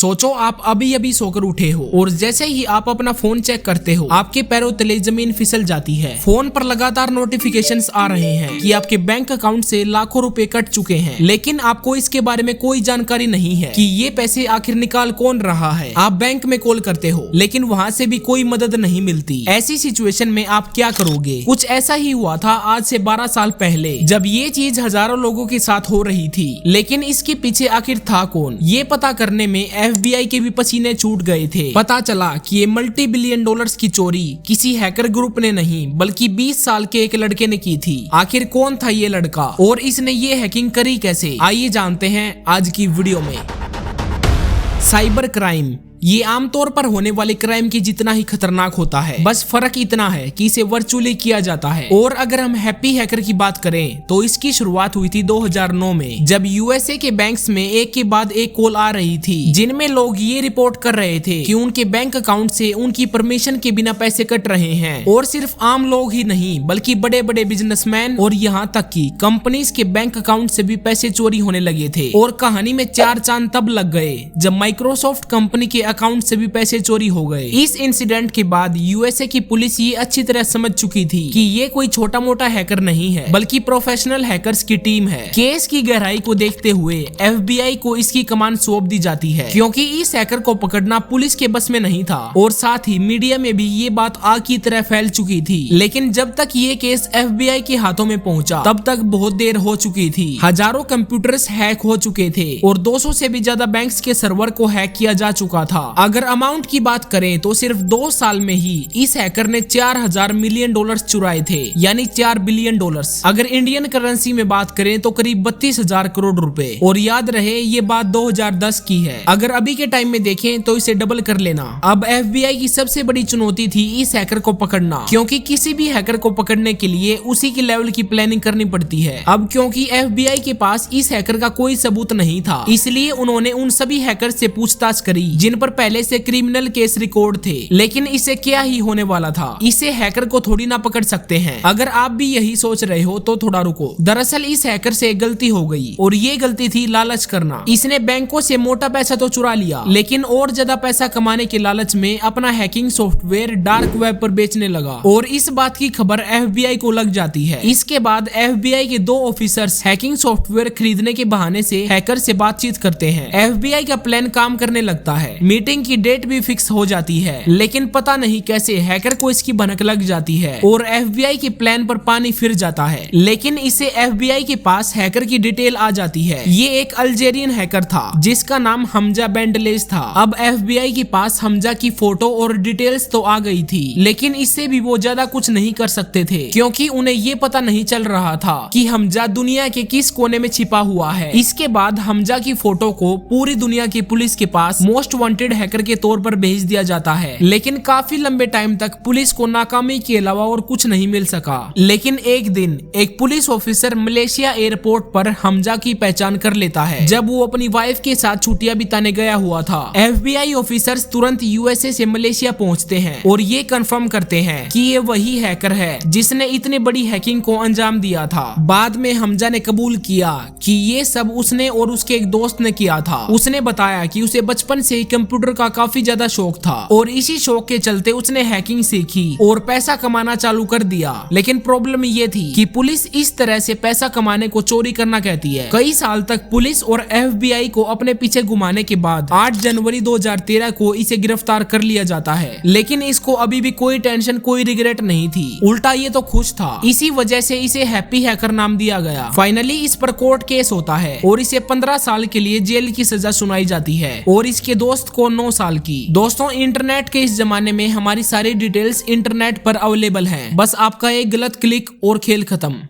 सोचो आप अभी अभी सोकर उठे हो और जैसे ही आप अपना फोन चेक करते हो आपके पैरों तले जमीन फिसल जाती है। फोन पर लगातार नोटिफिकेशंस आ रहे हैं कि आपके बैंक अकाउंट से लाखों रुपए कट चुके हैं, लेकिन आपको इसके बारे में कोई जानकारी नहीं है कि ये पैसे आखिर निकाल कौन रहा है। आप बैंक में कॉल करते हो लेकिन वहाँ से भी कोई मदद नहीं मिलती। ऐसी सिचुएशन में आप क्या करोगे? कुछ ऐसा ही हुआ था आज से 12 साल पहले, जब ये चीज हजारों लोगों के साथ हो रही थी। लेकिन इसके पीछे आखिर था कौन, ये पता करने में FBI के भी पसीने छूट गए थे। पता चला कि ये मल्टी बिलियन डॉलर्स की चोरी किसी हैकर ग्रुप ने नहीं बल्कि 20 साल के एक लड़के ने की थी। आखिर कौन था ये लड़का और इसने ये हैकिंग करी कैसे? आइए जानते हैं आज की वीडियो में। साइबर क्राइम ये आमतौर पर होने वाले क्राइम के जितना ही खतरनाक होता है, बस फर्क इतना है कि इसे वर्चुअली किया जाता है। और अगर हम हैप्पी हैकर की बात करें तो इसकी शुरुआत हुई थी 2009 में, जब USA के बैंक्स में एक के बाद एक कॉल आ रही थी जिनमें लोग ये रिपोर्ट कर रहे थे कि उनके बैंक अकाउंट से उनकी परमिशन के बिना पैसे कट रहे हैं। और सिर्फ आम लोग ही नहीं बल्कि बड़े बड़े बिजनेसमैन और यहाँ तक कि कंपनीज के बैंक अकाउंट से भी पैसे चोरी होने लगे थे। और कहानी में 4 चांद तब लग गए जब माइक्रोसॉफ्ट कंपनी के अकाउंट से भी पैसे चोरी हो गए। इस इंसिडेंट के बाद USA की पुलिस ये अच्छी तरह समझ चुकी थी कि ये कोई छोटा मोटा हैकर नहीं है बल्कि प्रोफेशनल हैकर्स की टीम है। केस की गहराई को देखते हुए FBI को इसकी कमान सौंप दी जाती है, क्योंकि इस हैकर को पकड़ना पुलिस के बस में नहीं था। और साथ ही मीडिया में भी ये बात आग की तरह फैल चुकी थी। लेकिन जब तक ये केस FBI के हाथों में पहुंचा तब तक बहुत देर हो चुकी थी। हजारों कंप्यूटर्स हैक हो चुके थे और 200 से भी ज्यादा बैंक्स के सर्वर को हैक किया जा चुका था। अगर अमाउंट की बात करें तो सिर्फ 2 साल में ही इस हैकर ने 4000 मिलियन डॉलर्स चुराए थे, यानी 4 बिलियन डॉलर्स। अगर इंडियन करेंसी में बात करें तो करीब 32,000 करोड़ रुपए। और याद रहे ये बात 2010 की है, अगर अभी के टाइम में देखें तो इसे डबल कर लेना। अब FBI की सबसे बड़ी चुनौती थी इस हैकर को पकड़ना, क्योंकि किसी भी हैकर को पकड़ने के लिए उसी की लेवल की प्लानिंग करनी पड़ती है। अब क्योंकि FBI के पास इस हैकर का कोई सबूत नहीं था, इसलिए उन्होंने उन सभी हैकर से पूछताछ करी जिन पर पहले से क्रिमिनल केस रिकॉर्ड थे। लेकिन इसे क्या ही होने वाला था, इसे हैकर को थोड़ी ना पकड़ सकते हैं। अगर आप भी यही सोच रहे हो तो थोड़ा रुको। दरअसल इस हैकर से गलती हो गई और ये गलती थी लालच करना। इसने बैंकों से मोटा पैसा तो चुरा लिया, लेकिन और ज्यादा पैसा कमाने के लालच में अपना हैकिंग सॉफ्टवेयर डार्क वेब पर बेचने लगा। और इस बात की खबर FBI को लग जाती है। इसके बाद FBI के 2 ऑफिसर्स हैकिंग सॉफ्टवेयर खरीदने के बहाने से हैकर से बातचीत करते हैं। FBI का प्लान काम करने लगता है। मीटिंग की डेट भी फिक्स हो जाती है, लेकिन पता नहीं कैसे हैकर को इसकी भनक लग जाती है और FBI के प्लान पर पानी फिर जाता है। लेकिन इसे FBI के पास हैकर की डिटेल आ जाती है। ये एक अल्जेरियन हैकर था जिसका नाम हमजा बेंडलेज था। अब FBI के पास हमजा की फोटो और डिटेल्स तो आ गई थी, लेकिन इससे भी वो ज्यादा कुछ नहीं कर सकते थे, क्योंकि उन्हें ये पता नहीं चल रहा था कि हमजा दुनिया के किस कोने में छिपा हुआ है। इसके बाद हमजा की फोटो को पूरी दुनिया की पुलिस के पास मोस्ट वांटेड हैकर के तौर पर भेज दिया जाता है। लेकिन काफी लंबे टाइम तक पुलिस को नाकामी के अलावा और कुछ नहीं मिल सका। लेकिन एक दिन एक पुलिस ऑफिसर मलेशिया एयरपोर्ट पर हमजा की पहचान कर लेता है, जब वो अपनी वाइफ के साथ छुट्टियां बिताने गया हुआ था। FBI ऑफिसर्स तुरंत USA से मलेशिया पहुंचते हैं और ये कंफर्म करते हैं कि ये वही हैकर है जिसने इतने बड़ी हैकिंग को अंजाम दिया था। बाद में हमजा ने कबूल किया कि ये सब उसने और उसके एक दोस्त ने किया था। उसने बताया कि उसे बचपन से ही कंप्यूटर का काफी ज्यादा शौक था और इसी शौक के चलते उसने हैकिंग सीखी और पैसा कमाना चालू कर दिया। लेकिन प्रॉब्लम ये थी कि पुलिस इस तरह से पैसा कमाने को चोरी करना कहती है। कई साल तक पुलिस और FBI को अपने पीछे घुमाने के बाद 8 जनवरी 2013 को इसे गिरफ्तार कर लिया जाता है। लेकिन इसको अभी भी कोई टेंशन कोई रिग्रेट नहीं थी, उल्टा ये तो खुश था। इसी वजह से इसे हैप्पी हैकर नाम दिया गया। फाइनली इस पर कोर्ट केस होता है और इसे 15 साल के लिए जेल की सजा सुनाई जाती है और इसके दोस्त को 9 साल की। दोस्तों, इंटरनेट के इस जमाने में हमारी सारी डिटेल्स इंटरनेट पर अवेलेबल हैं। बस आपका एक गलत क्लिक और खेल खत्म।